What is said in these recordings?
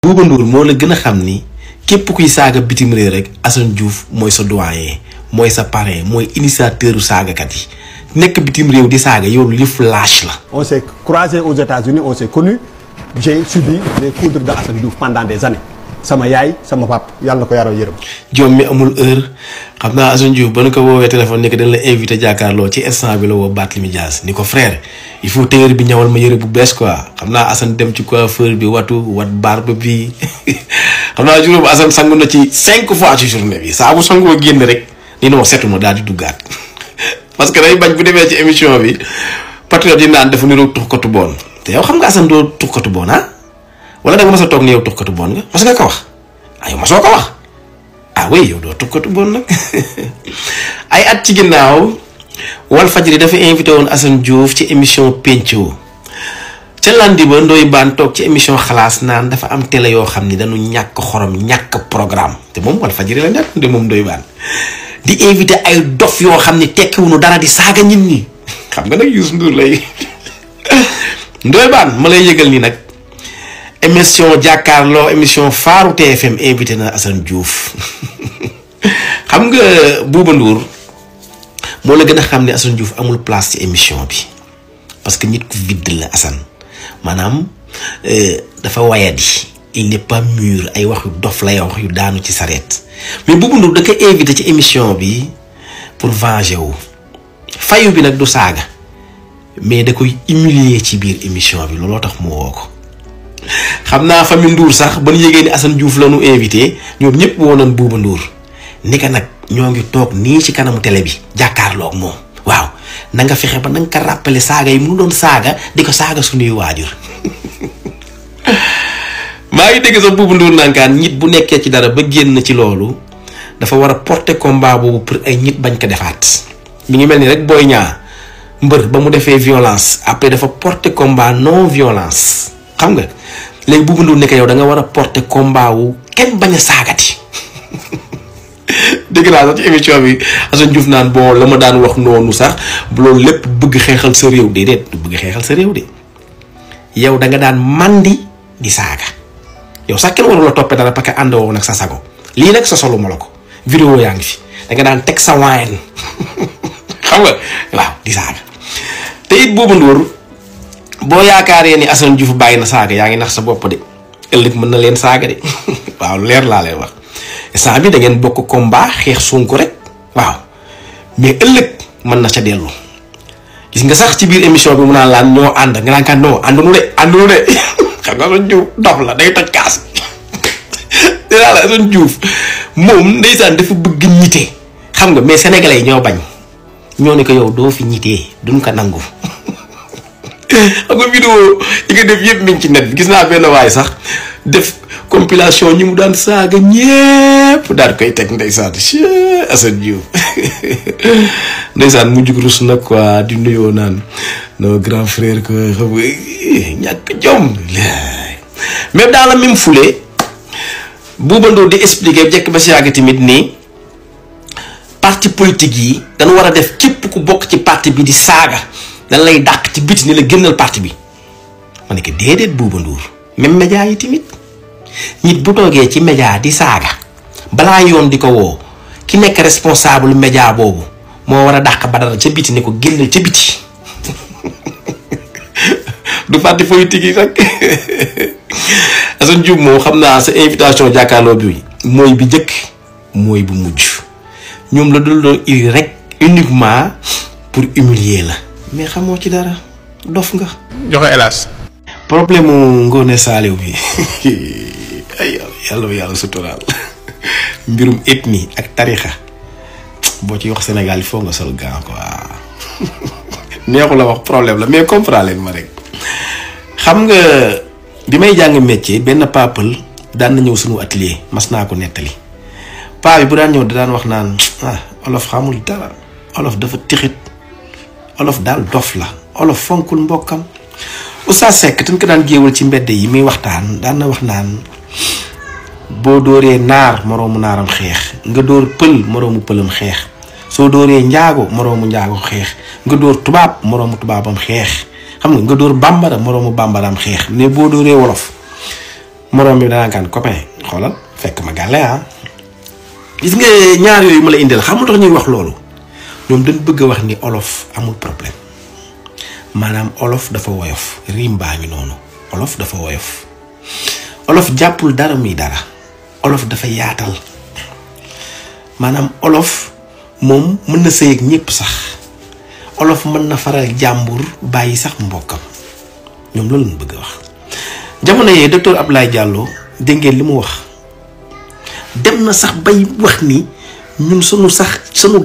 Bouba Ndour moo la gën a xam ni képp kuy saaga bitim réew rek Assane Diouf mooy sa doyen mooy sa parrain mooy initiateur saagakat yi nekk bitim réew di saaga yow li flash la. On s'est croisé aux États-Unis, on s'est connus. J'ai subi les foudres de Assane Diouf pendant des années. sama yaay sama pap yàlla na ko yaroo yërëm. Jom mi amul heure xam naa Assane Diouf ba nu ko woowee téléphone ni ko dañ la invité jàkkaarloo ci instant bi la woo Barthélémy Dias ni ko frère il faut tailleur bi ñawal ma yëre bu bees quoi xam naa Assane dem ci coiffeur bi wat barbe bi xam naa juróom Assane sangu na ci 5 fois ci journée bi saa bu sangoo génn rek ni noo setu ma daal di duggaat parce que day bañ bu demee ci émission bi patriote yi naan dafa niroog tuxkatu boon te yow xam nga Assane doo tuxkatu boon ah. wala da nga mas a toog ni yow tuxkatu bon nga parce que ko wax yow ma soo ko wax oui yow doo tuxkatu bon nag ay at ci ginnaaw Walfadjri dafa invité woon Assane Diouf ci émission Pencco ca landi ba Ndoye Bane toog ci émission xalaas naan dafa am télé yoo xam ni dañu ñàkk xorom ñàkk programme te moom Walfadjri la nekk de moom Ndoye Bane di invité ay dof yoo xam ni tekkiwuñu dara di saaga nit ñi xam nga nag Youssou Ndour lay Ndoye Bane ma lay yëgal ni nag émission jàkkaarloo émission faaru TFM invité na Assane Diouf xam nga Bouba Ndour moo la gën a xam ne Assane Diouf amul place ci émission bi parce que nit ku vide la Assane maanaam dafa wayadi il n'est pas mûr ay wax yu dof lay wax yu daanu ci sareet mais Bouba Ndour da koy invité ci émission bi pour venger wu fayu bi nag du saaga mais da koy humilier ci biir émission bi looloo tax mu woo ko xam naa famille Ndour sax ba ñu yëgee ni Assane Diouf la ñu invité ñoom ñëpp woo nañ Bouba Ndour ni ka nag ñoo ngi toog nii ci kanamu télé bi jàkkaarloo ak moom waaw na nga fexe ba na nga ko rappeler saaga yi mu doon saaga di ko saaga suñuy waajur. maa ngi dégg sax Bouba Ndour nankaan nit bu nekkee ci dara ba génn ci loolu dafa war a porter combat boobu pour ay nit bañ ko defaat mi ngi mel ni rek Boy Niang mbër ba mu defee violence après dafa porter combat non violence xam nga. léegi Bouba Ndour nekk yow da nga war a porter combat wu kenn bañ a saagati dégg naa sax ci émission bi Assane Diouf naan bon la ma daan wax noonu sax loolu lépp bëgg xeexal sa réew déedéet du bëgg xeexal sa réew de yow da nga daan mandi di saaga yow sax kenn warul la toppee dara parce que àndoo nag sa sago lii nag sa solo ma la ko vidéo yaa ngi fi da nga daan teg sa waayen xam nga waaw di saaga te it Bouba Ndour boo yaakaaree ni Assane Diouf bàyyi na saaga yaa ngi nax sa bopp de ëllëg mën na leen saaga de waaw leer laa leen wax instant bi da ngeen bokk combat xeex Sonko rek waaw mais ëllëg mën na ca dellu gis nga sax ci biir émission bi mu naan laan ñoo ànd nga naan kan non àndunu de xam nga Assane Diouf dof la day toj kaas dinaa la Assane Diouf moom ndeysaan dafa bëgg ñite xam nga mais sénégalais yi ñoo bañ ñoo ne ko yow doo fi ñitee duñ ko nangu. xam nga vidéo yi nga def yëpp mi ngi ci net bi gis naa benn waay sax def compilation ñi mu daan saaga ñépp daal koy teg ndeysaan Assane Diouf ndeysaan mujj rus nag quoi di nuyoo naan nos grand frère que xam nga ñàkk jom même dans la même foulée Bouba Ndour di expliquer jekk ba si yàgg tamit nii parti politique yi dañu war a def képp ku bokk ci parti bi di saaga dan lay dàq ci biti ni la génnal parti bi ma ne ko déedéet Bouba Ndour même média yi tamit nit bu toogee ci média di saaga balaa yoon di ko woo ki nekk responsable média boobu moo war a dàq Badara ca biti ni ko génnal ca biti du parti politique yi rek Assane Diouf moom xam naa sa invitation jàkkaarloo bi mooy bi njëkk mooy bu mujj ñoom la dul doon iri rek uniquement pour humilier la mais xamoo ci dara dof nga. joxe hélas. problème mu Ngoné Saliou bi ay yàlla suturaal mbirum ethnie ak tarixa boo ci wax Sénégal il faut nga sol gant quoi neexu la wax problème la mais comprendre leen ma rek. xam nga bi may jàng métier benn papal daan na ñëw suñu atelier mas naa ko nettali paa bi bu daan ñëw da daan wax naan olof xamul dara olof dafa tixit olof daal dof la olof fonkul mbokkam Oustaz Seck dañ ko daan géewal ci mbedd yi muy waxtaan daan na wax naan boo dóoree naar moroomu naaram xeex nga dóor pël moroomu pëlam xeex soo dóoree njaago moroomu njaago xeex nga dóor tubaab moroomu tubaabam xeex xam nga dóor bambara moroomu bambaraam xeex mais boo dóoree wolof morom bi danaa kan copain xoolal fekk ma gàlle ah. gis nga ñaar yooyu ma la indil xam nga tax ñuy wax loolu ñoom dañ bëgg a wax ni olof amul problème maanaam olof dafa woyof riim baa ngi noonu olof dafa woyof olof jàppul dara muy dara olof dafa yaatal maanaam olof moom mën na sëy ak ñépp sax olof mën na faral jàmbur bàyyi sax mbokkam ñoom loolu lañ bëgg a wax. jamono yee docteur Abdoulaye Diallo dégg ngeen li mu wax dem na sax bay wax ni ñun sunu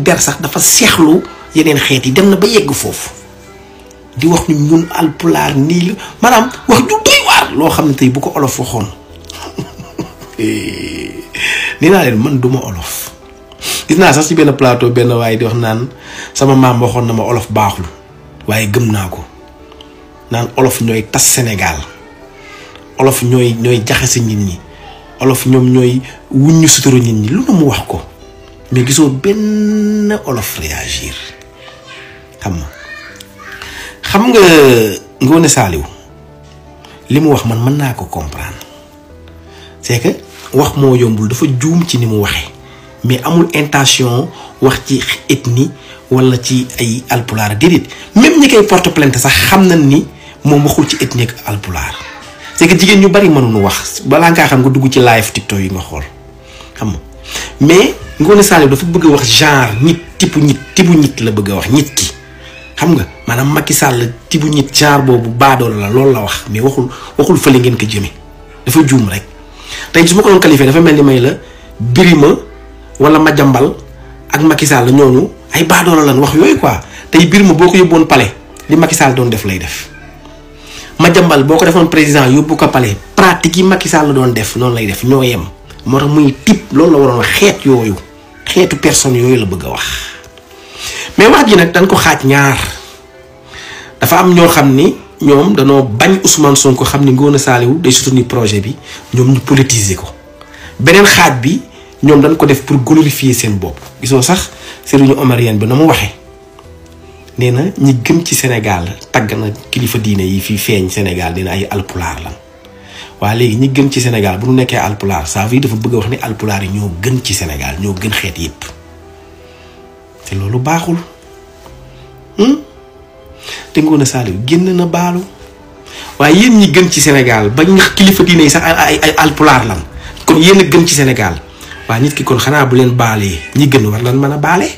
der sax dafa seexlu yeneen xeet yi dem na ba yegg foofu di wax ni ñun alpulaar nii la maanaam wax ju doy waar loo xam ne tey bu ko olof waxoon nee naa leen man duma olof. gis naa sax ci benn plateau benn waaye di wax naan sama maam waxoon na ma olof baaxul waaye gëm naa ko naan olof ñooy tas Sénégal olof ñooy jaxase nit ñi olof ñoom ñooy wuññu suturu nit ñi lu na mu wax ko mais gisoo benn olof réagir xam nga Ngoné Saliou li mu wax man mën naa ko comprendre c'est que wax moo yombul dafa juum ci ni mu waxee mais amul intention wax ci ethnie wala ci ay alpulaar déedéet même ñi koy porte plainte sax xam nañ ni moom waxul ci ethnie ak alpulaar c'est que jigéen ñu bari mënuñu wax balaa ngaa xam nga dugg ci live TikTok yi nga xool xam nga mais Ngoné Saliou dafa bëgg a wax genre nit tipu nit la bëgg a wax nit ki xam nga maanaam Macky Sall tipu nit genre boobu baadoolo la loolu la wax mais waxul fële ngeen ko jëme dafa juum rek tey su ma ko doon qualifié dafa mel ni may la Birima wala Madiambal ak Macky Sall ñooñu ay baadoolo lan wax yooyu quoi tey Birima boo ko yóbboon palais li Macky Sall doon def lay def Madiambal boo ko defoon président yóbbu ko palais pratique yi Macky Sall doon def noonu lay def ñoo yem moo tax muy type loolu la waroon wax xeet yooyu xeetu personne yooyu la bëgg a wax mais wax ji nag dañ ko xaaj ñaar dafa am ñoo xam ni ñoom danoo bañ Ousmane Sonko xam ni Ngoné Saliou day soutenir projet bi ñoom ñu politiser ko beneen xaaj bi ñoom dañ ko def pour glorifier seen bopp gisoo sax Serigne Omarien bi na mu waxee nee na ñi gën ci Sénégal tagg na kilifa diine yi fii feeñ Sénégal dina ay alpulaar lan waaye léegi ñi gën ci Sénégal bu ñu nekkee alpulaar ça veut dire dafa bëgg a wax ni alpulaar yi ñoo gën ci Sénégal ñoo gën xeet yépp te loolu baaxul te Ngoné Saliou génn na baalu waaye yéen ñi gën ci Sénégal ba ñu kilifa diine yi sax ay alpulaar lan kon yéen a gën ci Sénégal waaye nit ki kon xanaa bu leen baalee ñi gën war lan mën a baale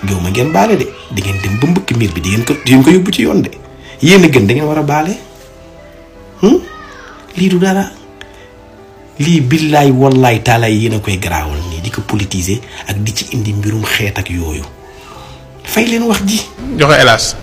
yow ma ngeen baale de di ngeen dem ba mbëkk mbir bi di ngeen ko yóbbu ci yoon de yéen a gën da ngeen war a baale lii du dara lii billaay wallaay taalaay yéen a koy garaawal nii di ko politiser ak di ci indi mbirum xeet ak yooyu fay leen wax ji joxe hélas